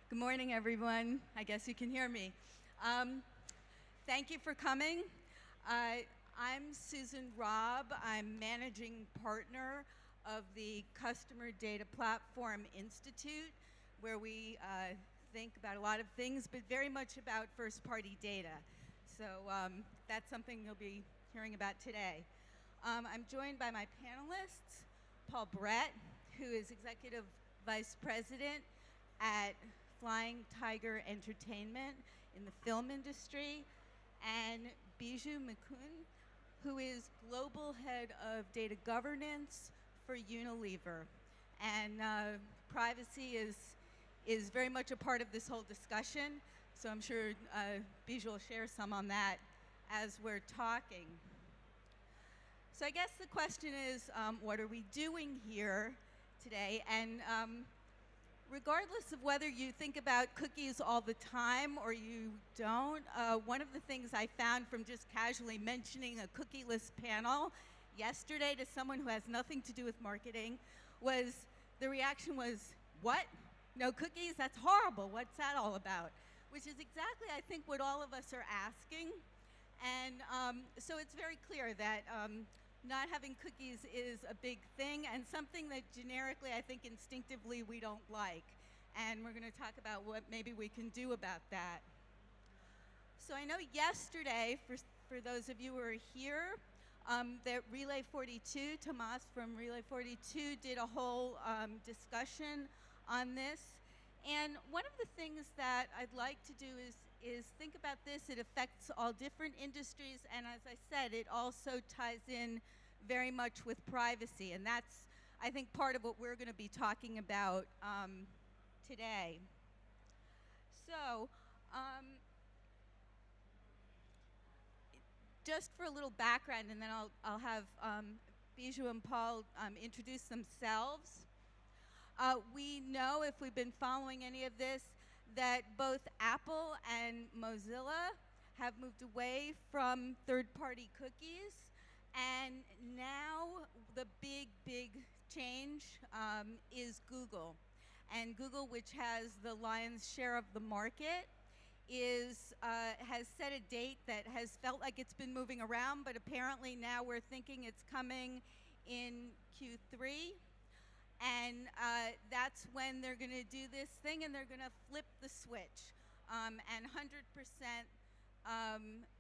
Good morning, everyone. I guess you can hear me. Thank you for coming. I'm Susan Robb. I'm managing partner of the Customer Data Platform Institute, where we think about a lot of things, but very much about first-party data. So that's something you'll be hearing about today. I'm joined by my panelists, Paul Brett, who is Executive Vice President at Flying Tiger Entertainment in the film industry, and Biju Mukund, who is Global Head of Data Governance for Unilever. And privacy is very much a part of this whole discussion, so I'm sure Biju will share some on that as we're talking. So I guess the question is, what are we doing here today? And regardless of whether you think about cookies all the time or you don't, one of the things I found from just casually mentioning a cookieless panel yesterday to someone who has nothing to do with marketing was, the reaction was, what? No cookies? That's horrible. What's that all about? Which is exactly, I think, what all of us are asking. And so it's very clear that not having cookies is a big thing and something that generically, I think instinctively, we don't like. And we're going to talk about what maybe we can do about that. So I know yesterday, for those of you who are here, that Relay 42, Tomas from Relay 42 did a whole discussion on this. And one of the things that I'd like to do is think about this. It affects all different industries, and as I said, it also ties in very much with privacy, and that's, I think, part of what we're going to be talking about today. So, just for a little background, and then I'll have Biju and Paul introduce themselves. We know, if we've been following any of this, that both Apple and Mozilla have moved away from third-party cookies, and now the big change is Google. And Google, which has the lion's share of the market, has set a date that has felt like it's been moving around, but apparently now we're thinking it's coming in Q3. And that's when they're going to do this thing, and they're going to flip the switch. And 100%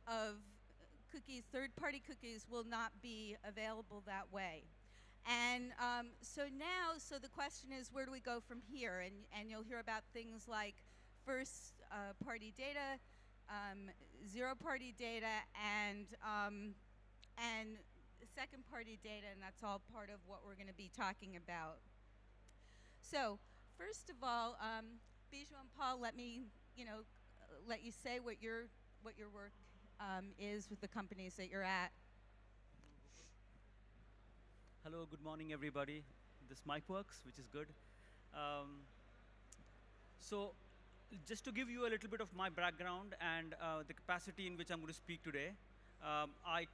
of cookies, third-party cookies, will not be available that way. And so the question is, where do we go from here? And you'll hear about things like first-party data, zero-party data, and second-party data, and that's all part of what we're going to be talking about. So, first of all, Biju and Paul, let you say what your work is with the companies that you're at. Hello, good morning, everybody. This mic works, which is good. So, just to give you a little bit of my background and the capacity in which I'm going to speak today, I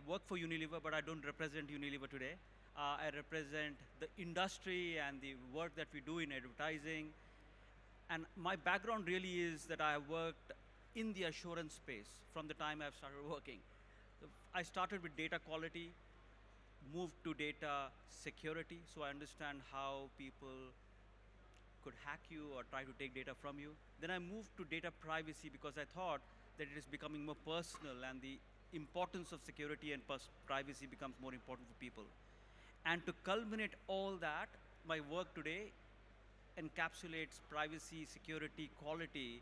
work for Unilever, but I don't represent Unilever today. I represent the industry and the work that we do in advertising. And my background really is that I have worked in the assurance space from the time I've started working. So I started with data quality, moved to data security, so I understand how people could hack you or try to take data from you. Then I moved to data privacy because I thought that it is becoming more personal and the importance of security and privacy becomes more important for people. And to culminate all that, my work today encapsulates privacy, security, quality,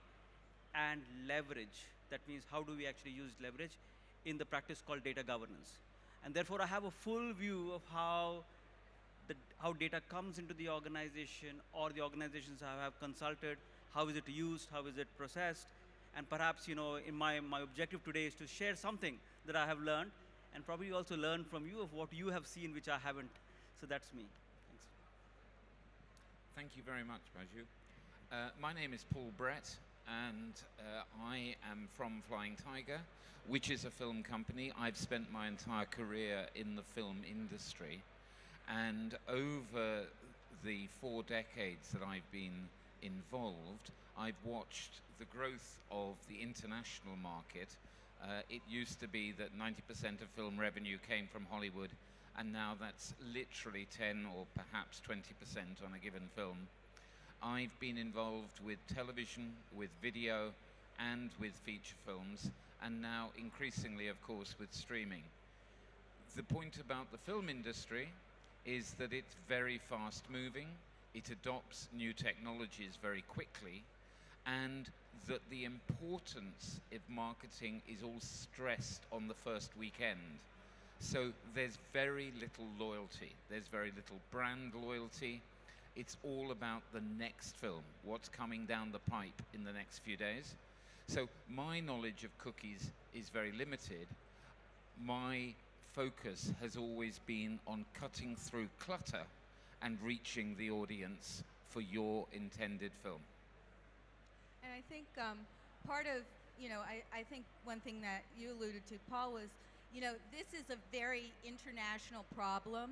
and leverage. That means how do we actually use leverage in the practice called data governance. And therefore, I have a full view of how data comes into the organization or the organizations I have consulted, how is it used, how is it processed, and perhaps, in my objective today is to share something that I have learned and probably also learn from you of what you have seen which I haven't. So that's me. Thanks. Thank you very much, Biju. My name is Paul Brett, and I am from Flying Tiger, which is a film company. I've spent my entire career in the film industry, and over the 4 decades that I've been involved, I've watched the growth of the international market. It used to be that 90% of film revenue came from Hollywood, and now that's literally 10 or perhaps 20% on a given film. I've been involved with television, with video, and with feature films, and now increasingly, of course, with streaming. The point about the film industry is that it's very fast moving, it adopts new technologies very quickly, and that the importance of marketing is all stressed on the first weekend. So there's very little loyalty, there's very little brand loyalty. It's all about the next film, what's coming down the pipe in the next few days. So my knowledge of cookies is very limited. My focus has always been on cutting through clutter and reaching the audience for your intended film. And I think part of, I think one thing that you alluded to, Paul, was, this is a very international problem.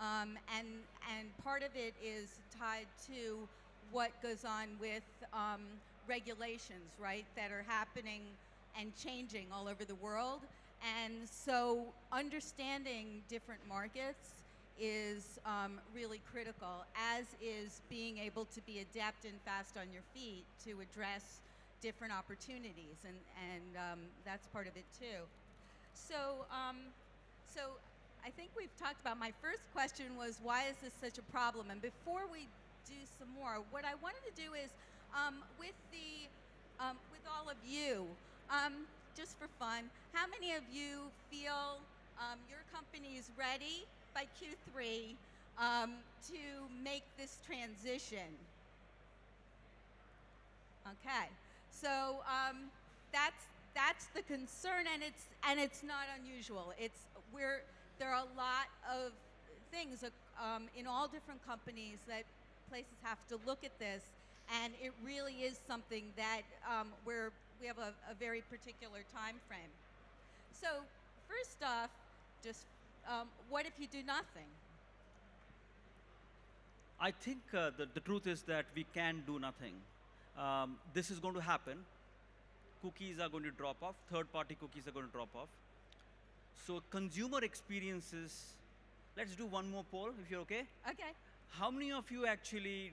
And part of it is tied to what goes on with regulations, right, that are happening and changing all over the world. And so understanding different markets is really critical, as is being able to be adept and fast on your feet to address different opportunities, and that's part of it too. So I think we've talked about, my first question was, why is this such a problem? And before we do some more, what I wanted to do is, with all of you, just for fun, how many of you feel your company is ready by Q3 to make this transition? Okay, so that's the concern, and it's not unusual. There are a lot of things in all different companies that places have to look at this, and it really is something that we have a very particular time frame. So first off, just what if you do nothing? I think the truth is that we can do nothing. This is going to happen. Cookies are going to drop off. Third-party cookies are going to drop off. So consumer experiences, let's do one more poll, if you're okay. Okay. How many of you actually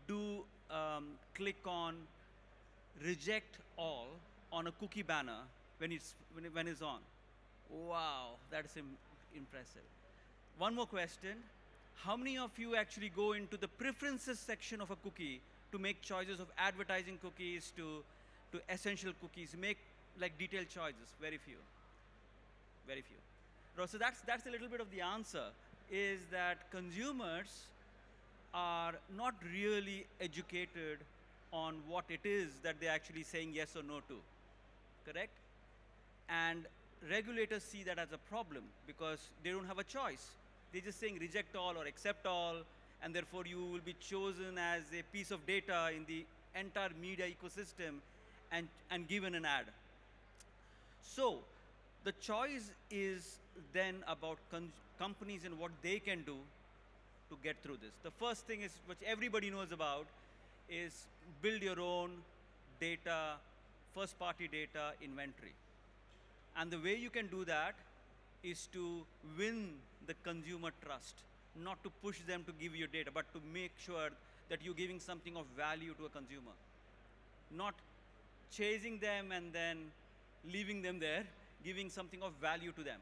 do click on reject all on a cookie banner when it's on? Wow, that's impressive. One more question. How many of you actually go into the preferences section of a cookie to make choices of advertising cookies to essential cookies, make like detailed choices? Very few. Very few. So that's a little bit of the answer, is that consumers are not really educated on what it is that they're actually saying yes or no to, correct? And regulators see that as a problem because they don't have a choice. They're just saying reject all or accept all, and therefore you will be chosen as a piece of data in the entire media ecosystem and given an ad. So the choice is then about companies and what they can do to get through this. The first thing is, which everybody knows about, is build your own data, first-party data inventory. And the way you can do that is to win the consumer trust, not to push them to give you data, but to make sure that you're giving something of value to a consumer. Not chasing them and then leaving them there, giving something of value to them.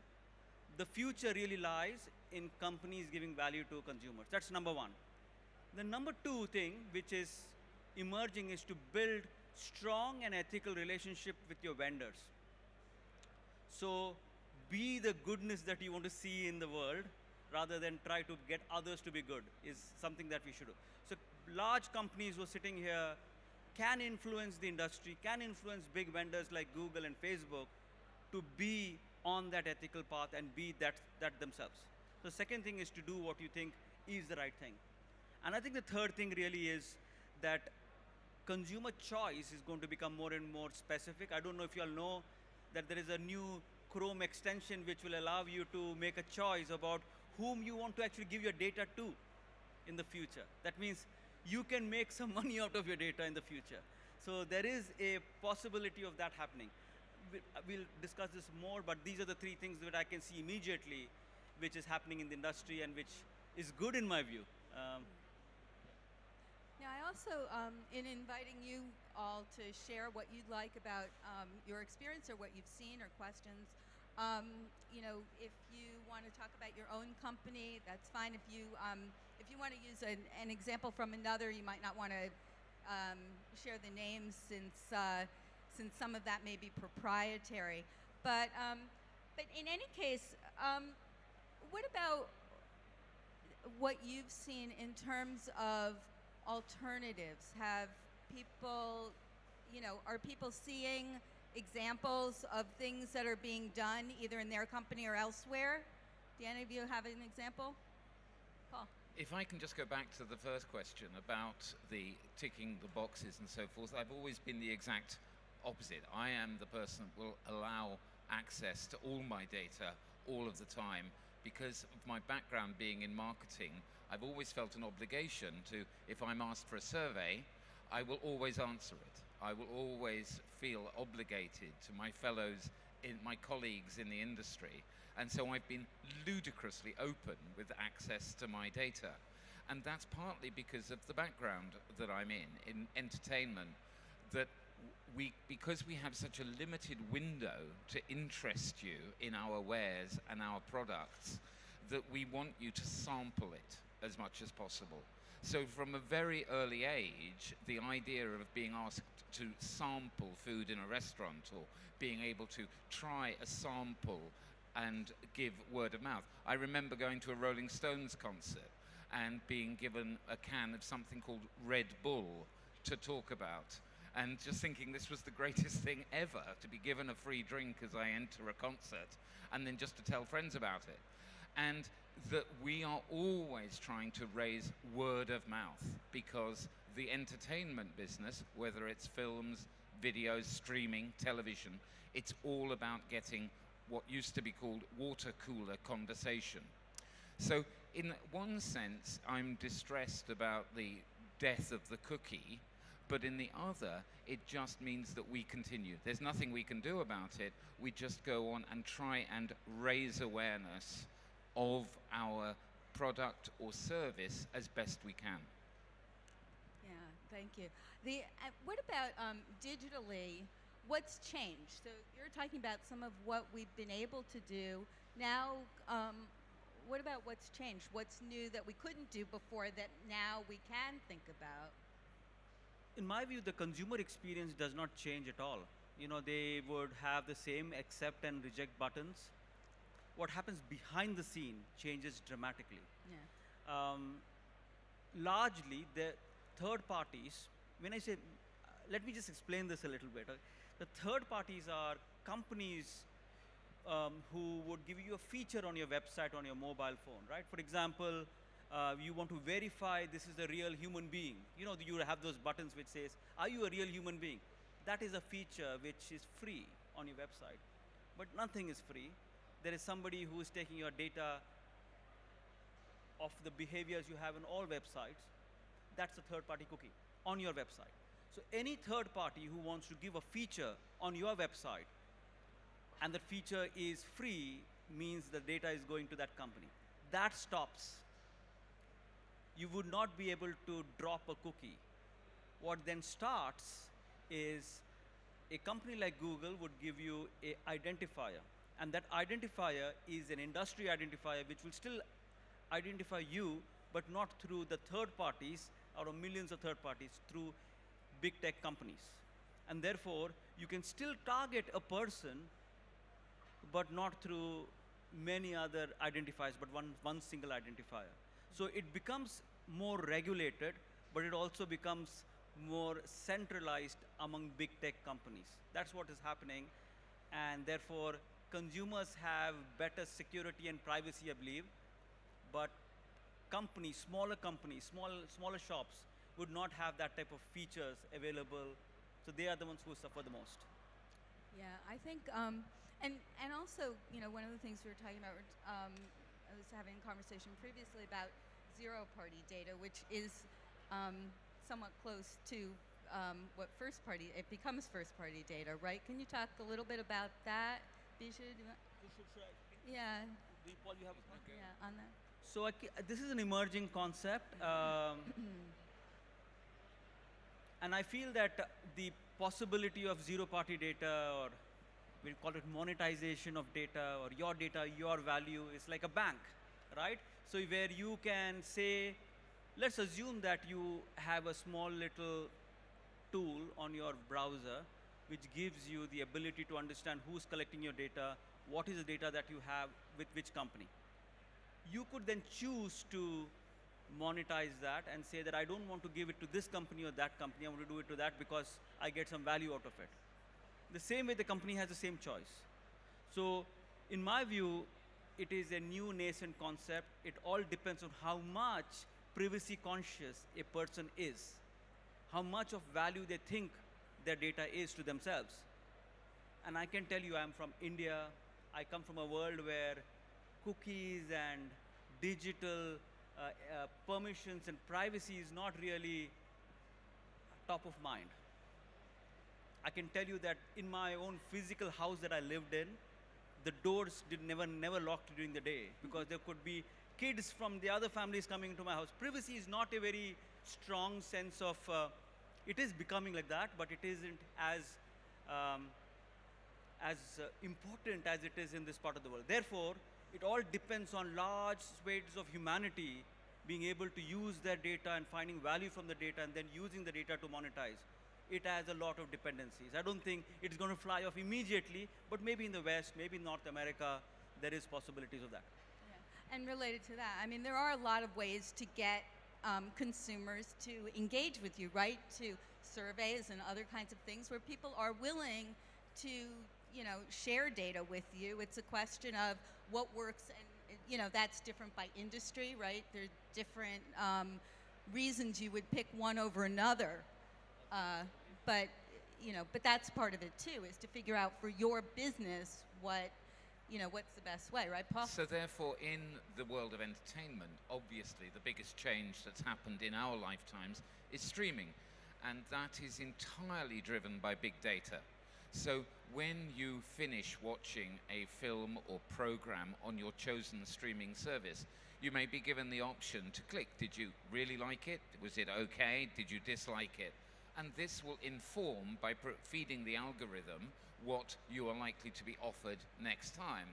The future really lies in companies giving value to consumers. That's number one. The number two thing, which is emerging, is to build strong and ethical relationship with your vendors. So be the goodness that you want to see in the world rather than try to get others to be good is something that we should do. So large companies who are sitting here can influence the industry, can influence big vendors like Google and Facebook to be on that ethical path and be that themselves. The second thing is to do what you think is the right thing. And I think the third thing really is that consumer choice is going to become more and more specific. I don't know if you all know that there is a new Chrome extension which will allow you to make a choice about whom you want to actually give your data to in the future. That means you can make some money out of your data in the future. So there is a possibility of that happening. We'll discuss this more, but these are the three things that I can see immediately, which is happening in the industry and which is good in my view. Yeah, I also, in inviting you all to share what you'd like about your experience or what you've seen or questions, you know, if you want to talk about your own company, that's fine. If you want to use an example from another, you might not want to share the names since some of that may be proprietary. But in any case, what about what you've seen in terms of alternatives? Have people, you know, are people seeing examples of things that are being done either in their company or elsewhere? Do any of you have an example? Paul? If I can just go back to the first question about the ticking the boxes and so forth, I've always been the exact opposite. I am the person that will allow access to all my data all of the time. Because of my background being in marketing, I've always felt an obligation to, if I'm asked for a survey, I will always answer it. I will always feel obligated to my fellows, my colleagues in the industry. And so I've been ludicrously open with access to my data. And that's partly because of the background that I'm in entertainment, that because we have such a limited window to interest you in our wares and our products, that we want you to sample it as much as possible. So from a very early age, the idea of being asked to sample food in a restaurant or being able to try a sample and give word of mouth. I remember going to a Rolling Stones concert and being given a can of something called Red Bull to talk about. And just thinking this was the greatest thing ever, to be given a free drink as I enter a concert, and then just to tell friends about it. And that we are always trying to raise word of mouth, because the entertainment business, whether it's films, videos, streaming, television, it's all about getting what used to be called water cooler conversation. So in one sense, I'm distressed about the death of the cookie, but in the other, it just means that we continue. There's nothing we can do about it. We just go on and try and raise awareness of our product or service as best we can. Yeah, thank you. What about digitally? What's changed? So you're talking about some of what we've been able to do. Now, what about what's changed? What's new that we couldn't do before that now we can think about? In my view, the consumer experience does not change at all. You know, they would have the same accept and reject buttons. What happens behind the scene changes dramatically. Yeah. Largely, the third parties, when I say, let me just explain this a little better. The third parties are companies who would give you a feature on your website, on your mobile phone, right? For example, you want to verify this is a real human being. You know, you have those buttons which says, are you a real human being? That is a feature which is free on your website. But nothing is free. There is somebody who is taking your data of the behaviors you have on all websites. That's a third-party cookie on your website. So any third party who wants to give a feature on your website, and that feature is free, means the data is going to that company. That stops. You would not be able to drop a cookie. What then starts is a company like Google would give you an identifier. And that identifier is an industry identifier which will still identify you, but not through the third parties or millions of third parties, through big tech companies. And therefore, you can still target a person, but not through many other identifiers, but one single identifier. So it becomes more regulated, but it also becomes more centralized among big tech companies. That's what is happening. And therefore, consumers have better security and privacy, I believe, but companies, smaller shops would not have that type of features available. So they are the ones who suffer the most. Yeah, I think, and also, you know, one of the things we were talking about, I was having a conversation previously about zero-party data, which is somewhat close to what first-party, it becomes first-party data, right? Can you talk a little bit about that, Bijou? Yeah, Paul, you have a point? yeah, on that. So this is an emerging concept, and I feel that the possibility of zero-party data, or we'll call it monetization of data, or your data, your value, is like a bank, right? So where you can say, let's assume that you have a small little tool on your browser which gives you the ability to understand who's collecting your data, what is the data that you have with which company. You could then choose to monetize that and say that I don't want to give it to this company or that company, I want to do it to that because I get some value out of it. The same way the company has the same choice. So in my view, it is a new nascent concept. It all depends on how much privacy conscious a person is, how much of value they think their data is to themselves. And I can tell you, I'm from India. I come from a world where cookies and digital permissions and privacy is not really top of mind. I can tell you that in my own physical house that I lived in, the doors never locked during the day because there could be kids from the other families coming into my house. Privacy is not a very strong sense of, it is becoming like that, but it isn't as important as it is in this part of the world. Therefore, it all depends on large swathes of humanity being able to use their data and finding value from the data and then using the data to monetize. It has a lot of dependencies. I don't think it's going to fly off immediately, but maybe in the West, maybe in North America, there is possibilities of that. Yeah. And related to that, I mean, there are a lot of ways to get consumers to engage with you, right? To surveys and other kinds of things where people are willing to, share data with you. It's a question of what works, and that's different by industry, right? There's different reasons you would pick one over another. But that's part of it too, is to figure out for your business what's the best way, right, Paul? So therefore, in the world of entertainment, obviously the biggest change that's happened in our lifetimes is streaming. And that is entirely driven by big data. So when you finish watching a film or program on your chosen streaming service, you may be given the option to click. Did you really like it? Was it okay? Did you dislike it? And this will inform, by feeding the algorithm, what you are likely to be offered next time.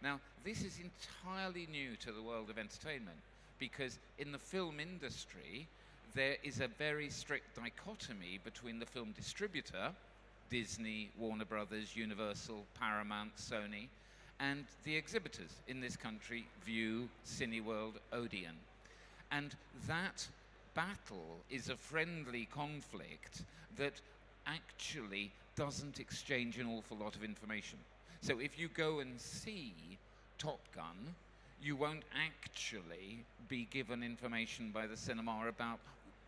Now, this is entirely new to the world of entertainment, because in the film industry, there is a very strict dichotomy between the film distributor, Disney, Warner Brothers, Universal, Paramount, Sony, and the exhibitors in this country, View, Cineworld, Odeon. And that battle is a friendly conflict that actually doesn't exchange an awful lot of information. So if you go and see Top Gun, you won't actually be given information by the cinema about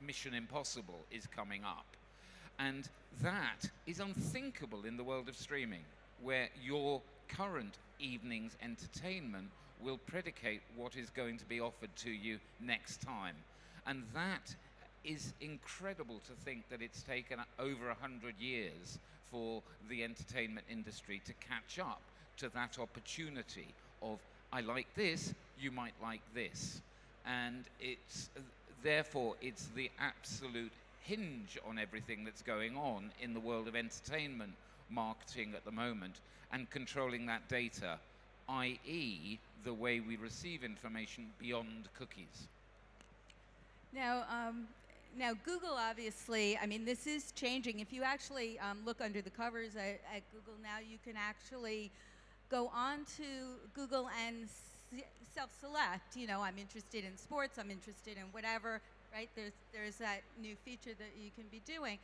Mission Impossible is coming up. And that is unthinkable in the world of streaming, where your current evening's entertainment will predicate what is going to be offered to you next time. And that is incredible to think that it's taken over 100 years for the entertainment industry to catch up to that opportunity of, I like this, you might like this. And therefore, it's the absolute hinge on everything that's going on in the world of entertainment marketing at the moment, and controlling that data, i.e. the way we receive information beyond cookies. Now, Google obviously, I mean, this is changing. If you actually look under the covers at Google now, you can actually go on to Google and self-select. I'm interested in sports, I'm interested in whatever, right? There's that new feature that you can be doing.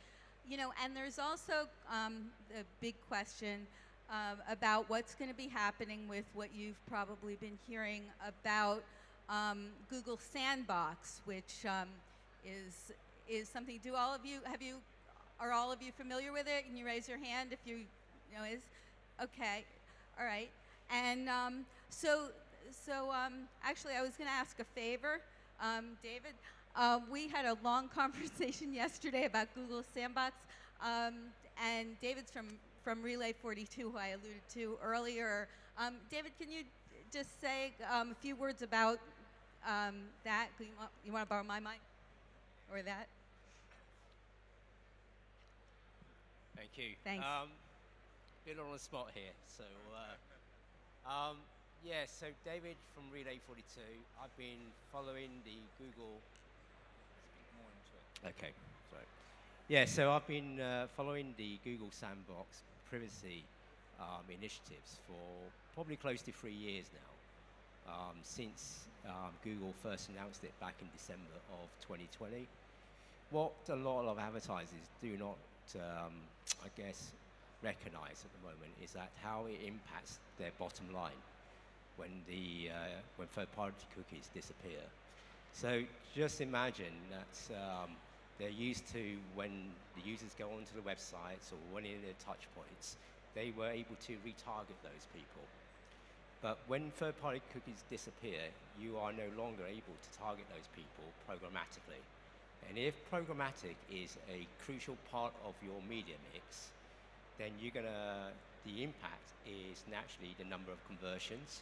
And there's also the big question about what's going to be happening with what you've probably been hearing about Google Sandbox, which is something. Are all of you familiar with it? Can you raise your hand if you know is? Okay, all right. And so actually, I was going to ask a favor, David. We had a long conversation yesterday about Google Sandbox, and David's from Relay 42, who I alluded to earlier. David, can you just say a few words about that? You want to borrow my mic? Or that? Thank you. Thanks. Been on the spot here, so yeah. So David from Relay 42. I've been following the Google. Speak more into it. Okay, sorry. Yeah, so I've been following the Google Sandbox privacy initiatives for probably close to 3 years now, since Google first announced it back in December of 2020. What a lot of advertisers do not, I guess, recognize at the moment is that how it impacts their bottom line when third-party cookies disappear. So just imagine that they're used to, when the users go onto the websites or when in their touch points, they were able to retarget those people. But when third-party cookies disappear, you are no longer able to target those people programmatically. And if programmatic is a crucial part of your media mix, then the impact is naturally the number of conversions.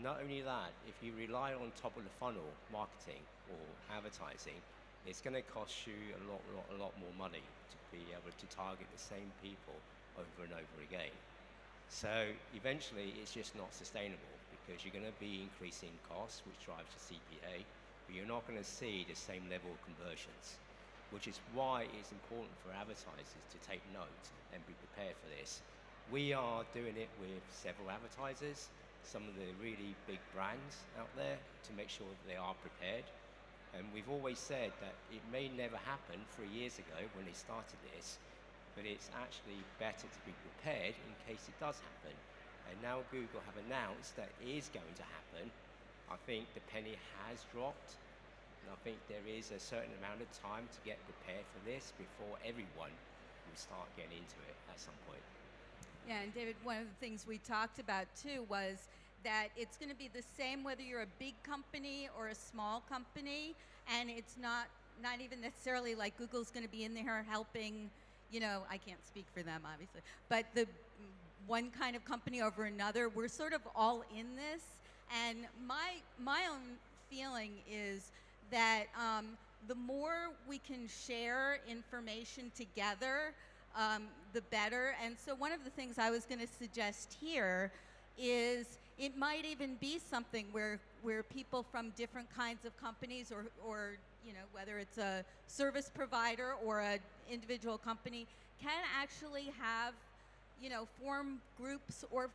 Not only that, if you rely on top of the funnel marketing or advertising, it's going to cost you a lot more money to be able to target the same people over and over again. So eventually it's just not sustainable because you're going to be increasing costs, which drives your CPA, but you're not going to see the same level of conversions, which is why it's important for advertisers to take note and be prepared for this. We are doing it with several advertisers, some of the really big brands out there, to make sure that they are prepared. And we've always said that it may never happen 3 years ago when they started this, but it's actually better to be prepared in case it does happen. And now Google have announced that it is going to happen. I think the penny has dropped, and I think there is a certain amount of time to get prepared for this before everyone will start getting into it at some point. Yeah, and David, one of the things we talked about too was that it's going to be the same whether you're a big company or a small company, and it's not even necessarily like Google's going to be in there helping, I can't speak for them obviously, but the one kind of company over another. We're sort of all in this, and my own feeling is that the more we can share information together, the better. And so one of the things I was going to suggest here is it might even be something where people from different kinds of companies or whether it's a service provider or an individual company can actually have form groups or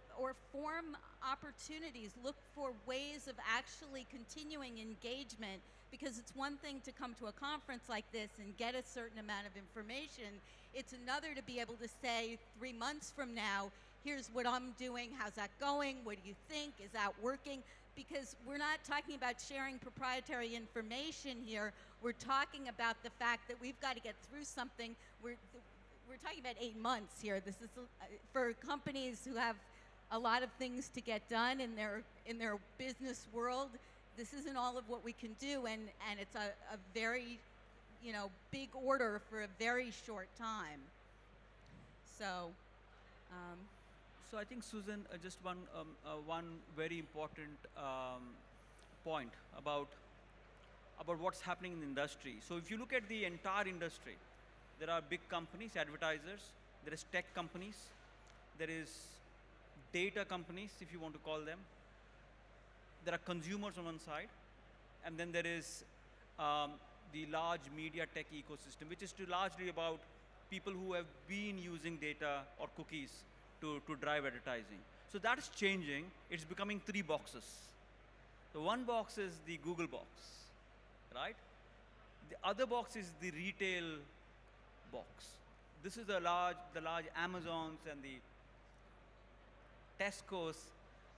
form opportunities, look for ways of actually continuing engagement, because it's one thing to come to a conference like this and get a certain amount of information. It's another to be able to say 3 months from now, here's what I'm doing, how's that going, what do you think, is that working? Because we're not talking about sharing proprietary information here, we're talking about the fact that we've got to get through something. We're talking about 8 months here. This is for companies who have a lot of things to get done in their business world. This isn't all of what we can do, and it's a very big order for a very short time. So. So I think, Susan, just one very important point about what's happening in the industry. So if you look at the entire industry, there are big companies, advertisers, there is tech companies, there is data companies, if you want to call them. There are consumers on one side, and then there is the large media tech ecosystem, which is largely about people who have been using data or cookies to drive advertising. So that's changing. It's becoming 3 boxes. The one box is the Google box, right? The other box is the retail box. This is the large Amazons and the Tesco's.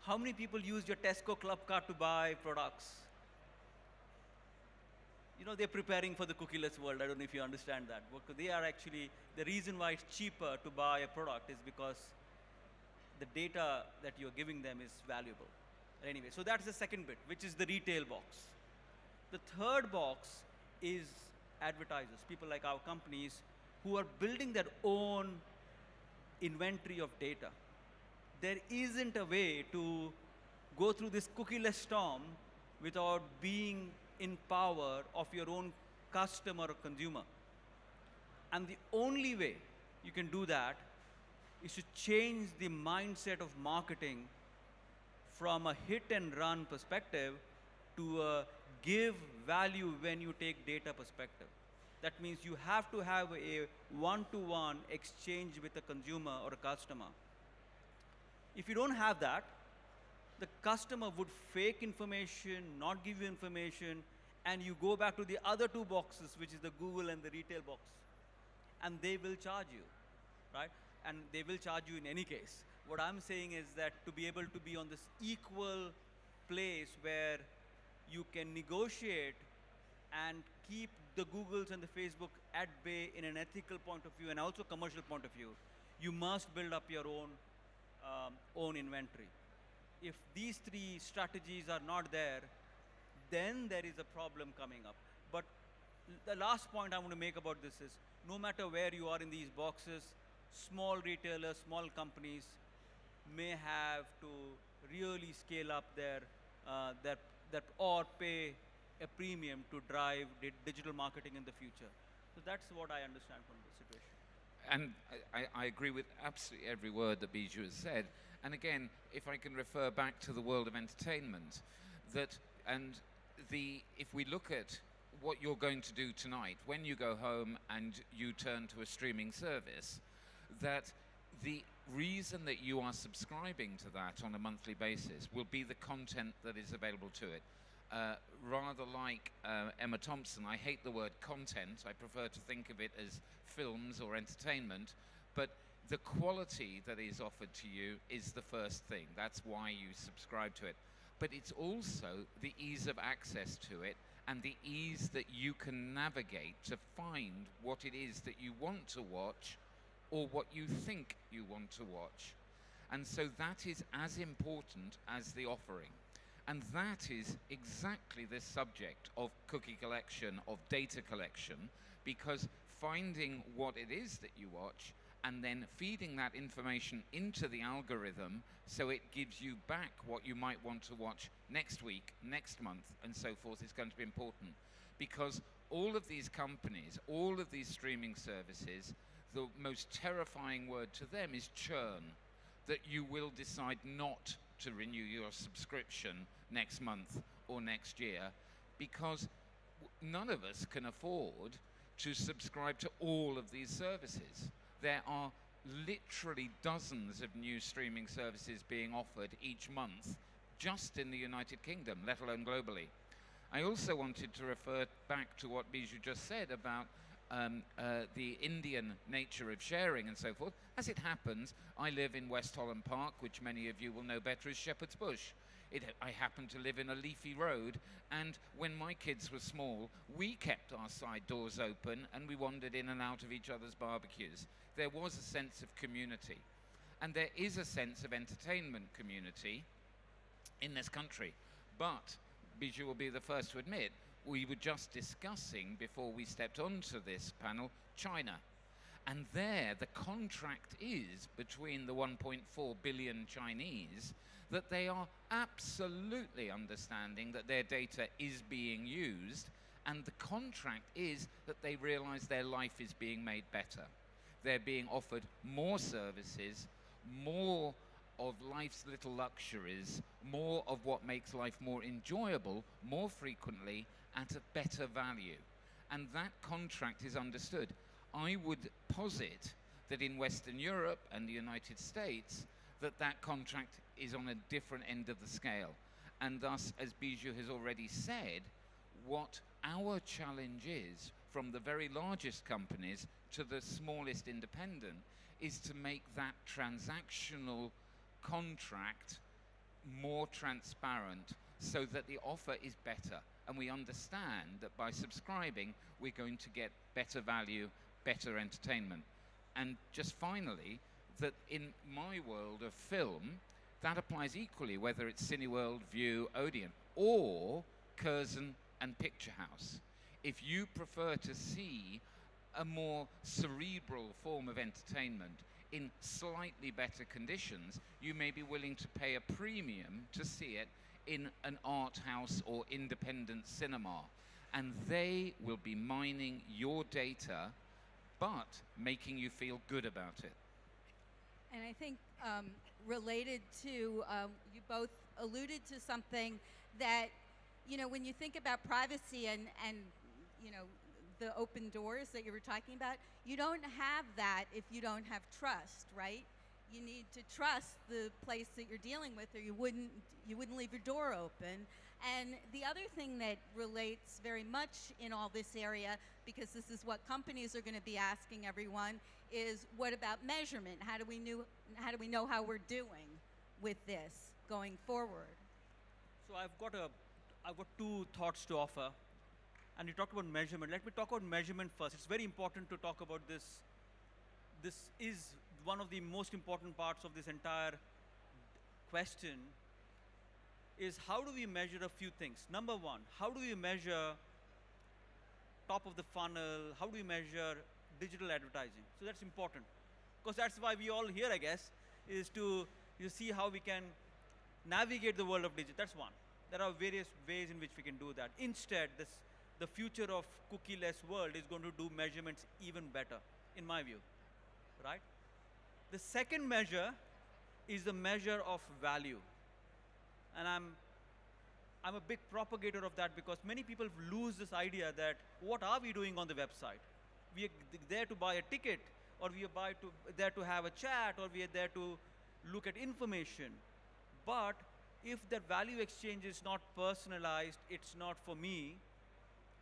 How many people use your Tesco Club card to buy products? They're preparing for the cookieless world. I don't know if you understand that. They are actually, the reason why it's cheaper to buy a product is because the data that you're giving them is valuable. Anyway, so that's the second bit, which is the retail box. The third box is advertisers, people like our companies, who are building their own inventory of data. There isn't a way to go through this cookieless storm without being in power of your own customer or consumer. And the only way you can do that is to change the mindset of marketing from a hit and run perspective to a give value when you take data perspective. That means you have to have a one-to-one exchange with a consumer or a customer. If you don't have that, the customer would fake information, not give you information, and you go back to the other two boxes, which is the Google and the retail box. And they will charge you, right? And they will charge you in any case. What I'm saying is that to be able to be on this equal place where you can negotiate and keep the Googles and the Facebook at bay in an ethical point of view and also commercial point of view, you must build up your own inventory. If these three strategies are not there, then there is a problem coming up. But the last point I want to make about this is, no matter where you are in these boxes, small retailers, small companies may have to really scale up their or pay a premium to drive digital marketing in the future. So that's what I understand from the situation. And I agree with absolutely every word that Bijou has said. And again, if I can refer back to the world of entertainment, if we look at what you're going to do tonight, when you go home and you turn to a streaming service, that the reason that you are subscribing to that on a monthly basis will be the content that is available to it. Rather like Emma Thompson, I hate the word content. I prefer to think of it as films or entertainment. But the quality that is offered to you is the first thing. That's why you subscribe to it. But it's also the ease of access to it and the ease that you can navigate to find what it is that you want to watch or what you think you want to watch. And so that is as important as the offering. And that is exactly this subject of cookie collection, of data collection, because finding what it is that you watch and then feeding that information into the algorithm so it gives you back what you might want to watch next week, next month, and so forth is going to be important. Because all of these companies, all of these streaming services, the most terrifying word to them is churn, that you will decide not to renew your subscription next month or next year, because none of us can afford to subscribe to all of these services. There are literally dozens of new streaming services being offered each month just in the United Kingdom, let alone globally. I also wanted to refer back to what Bijou just said about the Indian nature of sharing and so forth. As it happens, I live in West Holland Park, which many of you will know better as Shepherd's Bush. I happen to live in a leafy road, and when my kids were small, we kept our side doors open and we wandered in and out of each other's barbecues. There was a sense of community, and there is a sense of entertainment community in this country. But Bijou will be the first to admit, we were just discussing before we stepped onto this panel, China. And there, the contract is between the 1.4 billion Chinese that they are absolutely understanding that their data is being used, and the contract is that they realize their life is being made better. They're being offered more services, more of life's little luxuries, more of what makes life more enjoyable, more frequently, at a better value. And that contract is understood. I would posit that in Western Europe and the United States, that contract is on a different end of the scale. And thus, as Bijou has already said, what our challenge is, from the very largest companies to the smallest independent, is to make that transactional contract more transparent so that the offer is better. And we understand that by subscribing, we're going to get better value, better entertainment. And just finally, that in my world of film, that applies equally, whether it's Cineworld, View, Odeon, or Curzon and Picture House. if you prefer to see a more cerebral form of entertainment in slightly better conditions, you may be willing to pay a premium to see it in an art house or independent cinema. And they will be mining your data, but making you feel good about it. And I think related to, you both alluded to something that, you know, when you think about privacy and you know, the open doors that you were talking about, you don't have that if you don't have trust, right? You need to trust the place that you're dealing with, or you wouldn't leave your door open. And the other thing that relates very much in all this area, because this is what companies are going to be asking everyone, is what about measurement? How do we know how we're doing with this going forward? So I've got two thoughts to offer. And you talked about measurement. Let me talk about measurement first. It's very important to talk about this. This is one of the most important parts of this entire question, is how do we measure a few things? Number one, how do we measure top of the funnel? How do we measure digital advertising? So that's important, because that's why we all here, I guess, is to see how we can navigate the world of digital. That's one. There are various ways in which we can do that. Instead, the future of cookieless world is going to do measurements even better, in my view, right? The second measure is the measure of value. And I'm a big propagator of that, because many people lose this idea that what are we doing on the website? We are there to buy a ticket, or we are there to have a chat, or we are there to look at information. But if that value exchange is not personalized, it's not for me,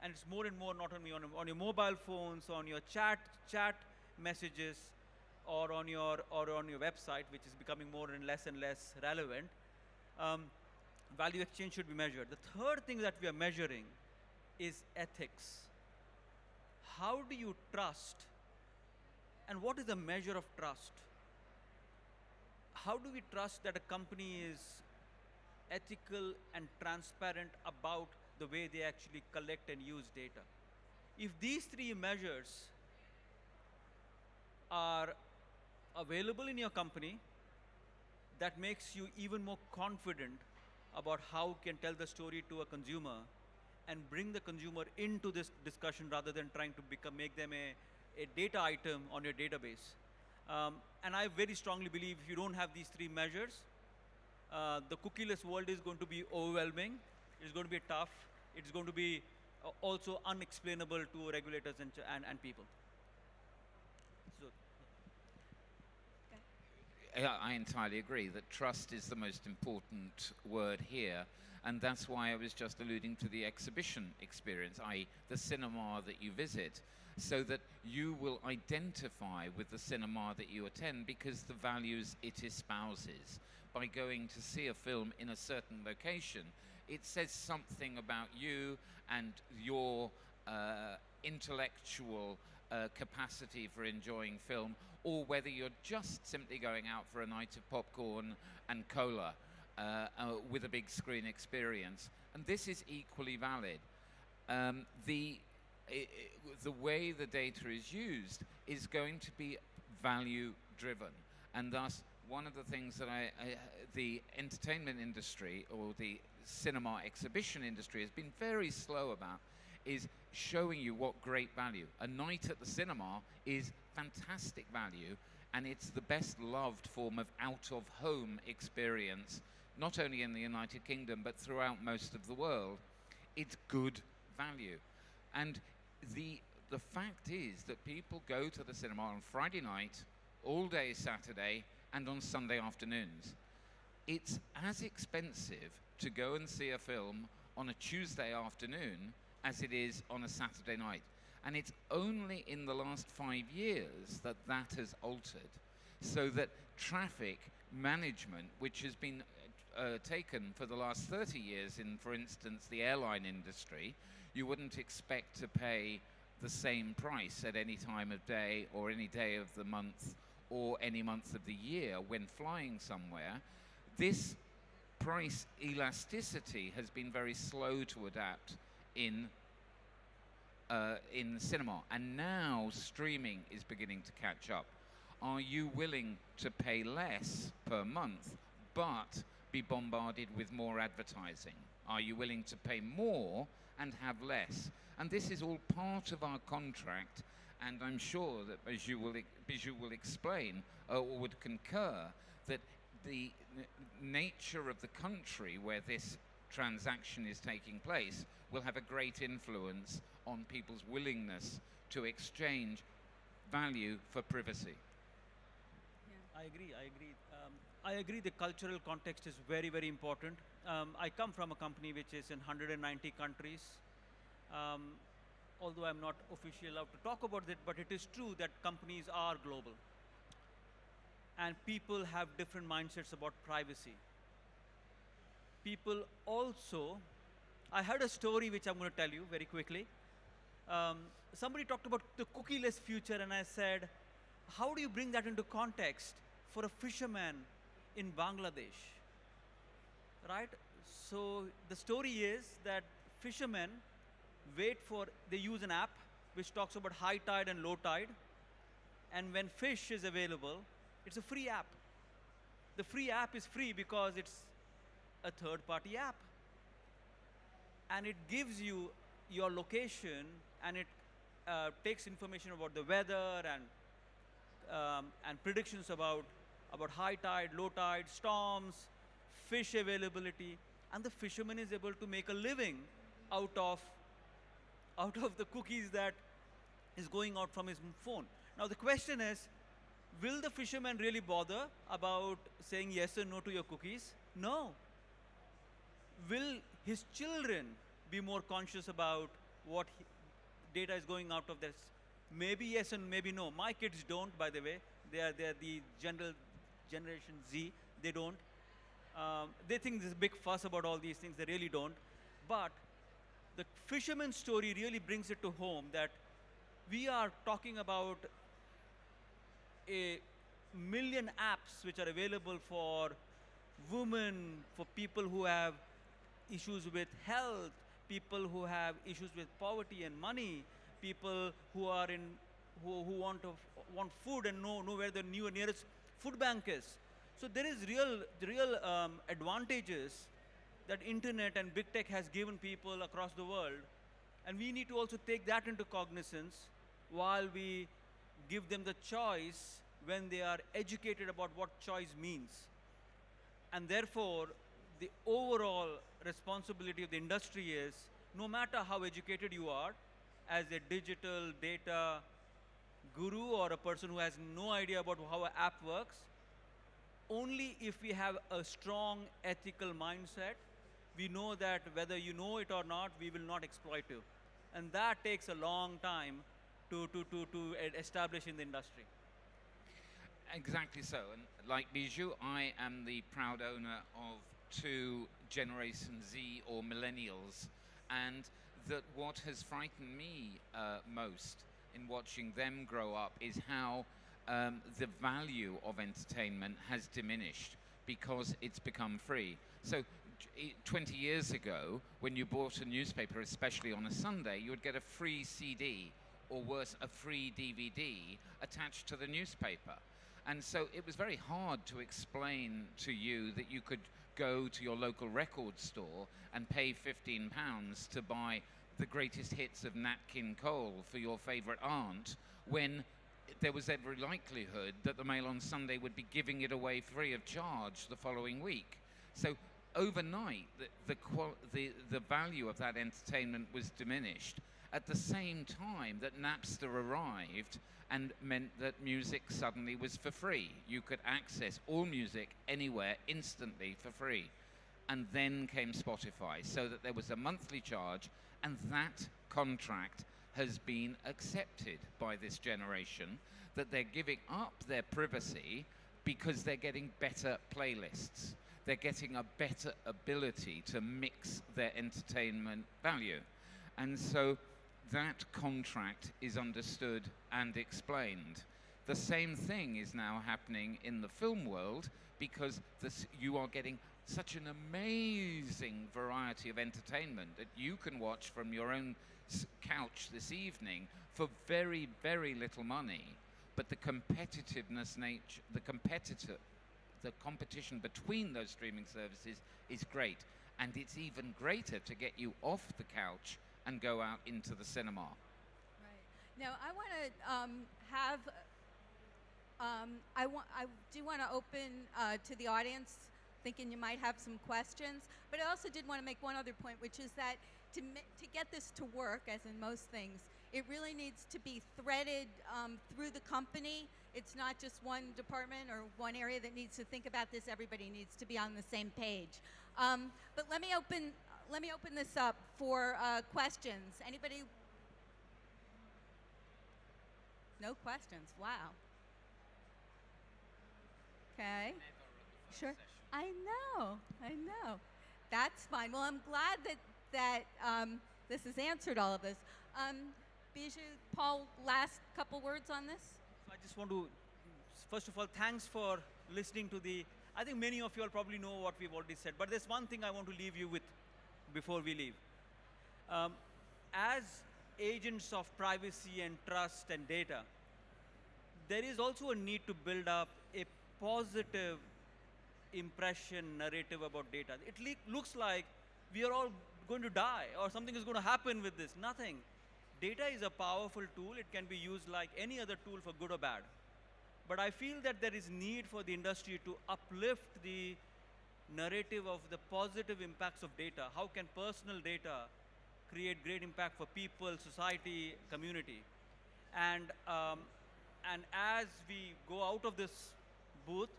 and it's more and more not only on your mobile phones, on your chat messages, or on your website, which is becoming more and less relevant. Value exchange should be measured. The third thing that we are measuring is ethics. How do you trust? And what is the measure of trust? How do we trust that a company is ethical and transparent about the way they actually collect and use data? If these three measures are available in your company, that makes you even more confident about how you can tell the story to a consumer and bring the consumer into this discussion, rather than trying to make them a data item on your database. And I very strongly believe if you don't have these three measures, the cookieless world is going to be overwhelming. It's going to be tough. It's going to be also unexplainable to regulators and people. So. I entirely agree that trust is the most important word here, and that's why I was just alluding to the exhibition experience, i.e. the cinema that you visit, so that you will identify with the cinema that you attend because the values it espouses. By going to see a film in a certain location, it says something about you and your intellectual capacity for enjoying film, or whether you're just simply going out for a night of popcorn and cola with a big screen experience. And this is equally valid. The way the data is used is going to be value driven, and thus one of the things that the entertainment industry or the cinema exhibition industry has been very slow about is showing you what great value. A night at the cinema is fantastic value, and it's the best loved form of out-of-home experience, not only in the United Kingdom, but throughout most of the world. It's good value. And the fact is that people go to the cinema on Friday night, all day Saturday, and on Sunday afternoons. It's as expensive to go and see a film on a Tuesday afternoon as it is on a Saturday night. And it's only in the last 5 years that that has altered, so that traffic management, which has been taken for the last 30 years in, for instance, the airline industry, you wouldn't expect to pay the same price at any time of day or any day of the month or any month of the year when flying somewhere. This price elasticity has been very slow to adapt in in cinema, and now streaming is beginning to catch up. Are you willing to pay less per month, but be bombarded with more advertising? Are you willing to pay more and have less? And this is all part of our contract, and I'm sure that Bijou will explain or would concur that the nature of the country where this transaction is taking place will have a great influence on people's willingness to exchange value for privacy. I agree. I agree the cultural context is very, very important. I come from a company which is in 190 countries. Although I'm not officially allowed to talk about it, but it is true that companies are global. And people have different mindsets about privacy. People also, I heard a story which I'm going to tell you very quickly. Somebody talked about the cookieless future, and I said, how do you bring that into context for a fisherman in Bangladesh? Right? So the story is that fishermen they use an app which talks about high tide and low tide, and when fish is available, it's a free app. The free app is free because it's a third-party app, and it gives you your location, and it takes information about the weather and predictions about high tide, low tide, storms, fish availability, and the fisherman is able to make a living out of the cookies that is going out from his phone. Now the question is, will the fisherman really bother about saying yes or no to your cookies? No. Will his children be more conscious about what data is going out of this? Maybe yes and maybe no. My kids don't, by the way. They are the Generation Z. They don't. They think there's a big fuss about all these things. They really don't. But the fisherman's story really brings it to home that we are talking about a million apps which are available for women, for people who have issues with health, people who have issues with poverty and money, people who are who want food and know where the nearest food bank is. So there is real advantages that internet and big tech has given people across the world, and we need to also take that into cognizance while we give them the choice when they are educated about what choice means. And therefore, the overall responsibility of the industry is, no matter how educated you are, as a digital data guru or a person who has no idea about how an app works, only if we have a strong ethical mindset, we know that whether you know it or not, we will not exploit you. And that takes a long time to establish in the industry. Exactly so. And like Bijou, I am the proud owner of 2 Generation Z or millennials. And that what has frightened me most in watching them grow up is how the value of entertainment has diminished because it's become free. So 20 years ago, when you bought a newspaper, especially on a Sunday, you would get a free CD, or worse, a free DVD attached to the newspaper. And so it was very hard to explain to you that you could go to your local record store and pay £15 to buy the greatest hits of Nat King Cole for your favorite aunt, when there was every likelihood that the Mail on Sunday would be giving it away free of charge the following week. So overnight, the value of that entertainment was diminished. At the same time that Napster arrived and meant that music suddenly was for free. You could access all music anywhere instantly for free. And then came Spotify, so that there was a monthly charge, and that contract has been accepted by this generation, that they're giving up their privacy because they're getting better playlists. They're getting a better ability to mix their entertainment value. And so that contract is understood and explained. The same thing is now happening in the film world, because you are getting such an amazing variety of entertainment that you can watch from your own couch this evening for very, very little money. But the competitiveness nature, the competition between those streaming services is great. And it's even greater to get you off the couch and go out into the cinema. Right. Now, I want to I do want to open to the audience, thinking you might have some questions. But I also did want to make one other point, which is that to get this to work, as in most things, it really needs to be threaded through the company. It's not just one department or one area that needs to think about this. Everybody needs to be on the same page. But let me open this up for questions. Anybody? No questions. Wow. Okay. Sure. I know. That's fine. Well, I'm glad that this has answered all of this. Bijou, Paul, last couple words on this? I just want to, first of all, thanks for listening to I think many of you all probably know what we've already said, but there's one thing I want to leave you with before we leave. As agents of privacy and trust and data, there is also a need to build up a positive impression narrative about data. It looks like we are all going to die or something is going to happen with this. Nothing. Data is a powerful tool. It can be used like any other tool for good or bad. But I feel that there is need for the industry to uplift the narrative of the positive impacts of data. How can personal data create great impact for people, society, community? And as we go out of this booth,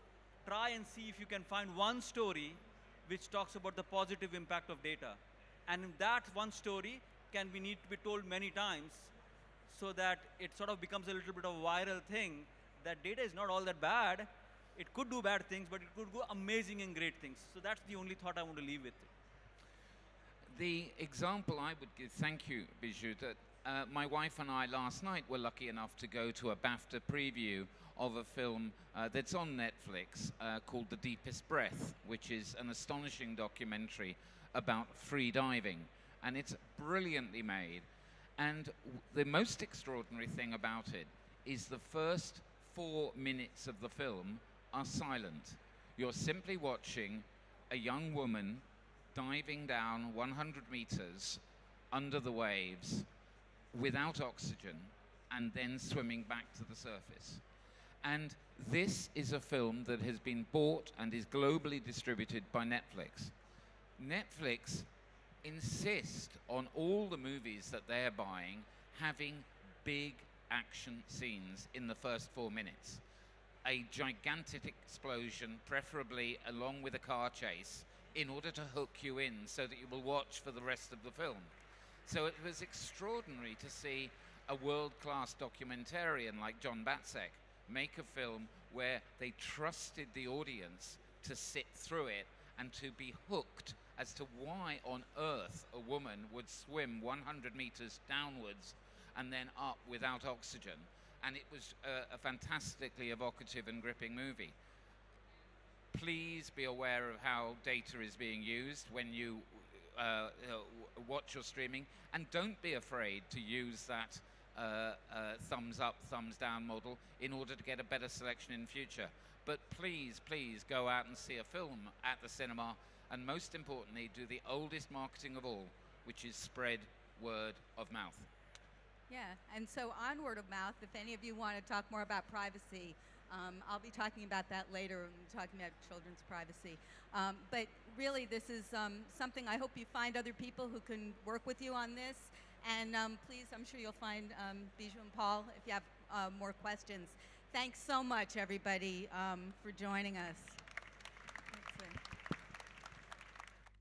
try and see if you can find one story which talks about the positive impact of data. And that one story need to be told many times so that it sort of becomes a little bit of a viral thing, that data is not all that bad. It could do bad things, but it could do amazing and great things. So that's the only thought I want to leave with. The example I would give, thank you, Bijou, that my wife and I last night were lucky enough to go to a BAFTA preview of a film that's on Netflix called The Deepest Breath, which is an astonishing documentary about free diving. And it's brilliantly made. And the most extraordinary thing about it is the first 4 minutes of the film are silent. You're simply watching a young woman diving down 100 meters under the waves without oxygen and then swimming back to the surface. And this is a film that has been bought and is globally distributed by Netflix. Netflix insist on all the movies that they're buying having big action scenes in the first 4 minutes. A gigantic explosion, preferably along with a car chase, in order to hook you in so that you will watch for the rest of the film. So it was extraordinary to see a world-class documentarian like John Batzek make a film where they trusted the audience to sit through it and to be hooked as to why on earth a woman would swim 100 meters downwards and then up without oxygen. And it was a fantastically evocative and gripping movie. Please be aware of how data is being used when you watch your streaming, and don't be afraid to use that thumbs up, thumbs down model in order to get a better selection in future. But please, please go out and see a film at the cinema, and most importantly, do the oldest marketing of all, which is spread word of mouth. Yeah, and so on word of mouth, if any of you want to talk more about privacy, I'll be talking about that later when we're talking about children's privacy. But really, this is something I hope you find other people who can work with you on this. And please, I'm sure you'll find Bijou and Paul if you have more questions. Thanks so much, everybody, for joining us.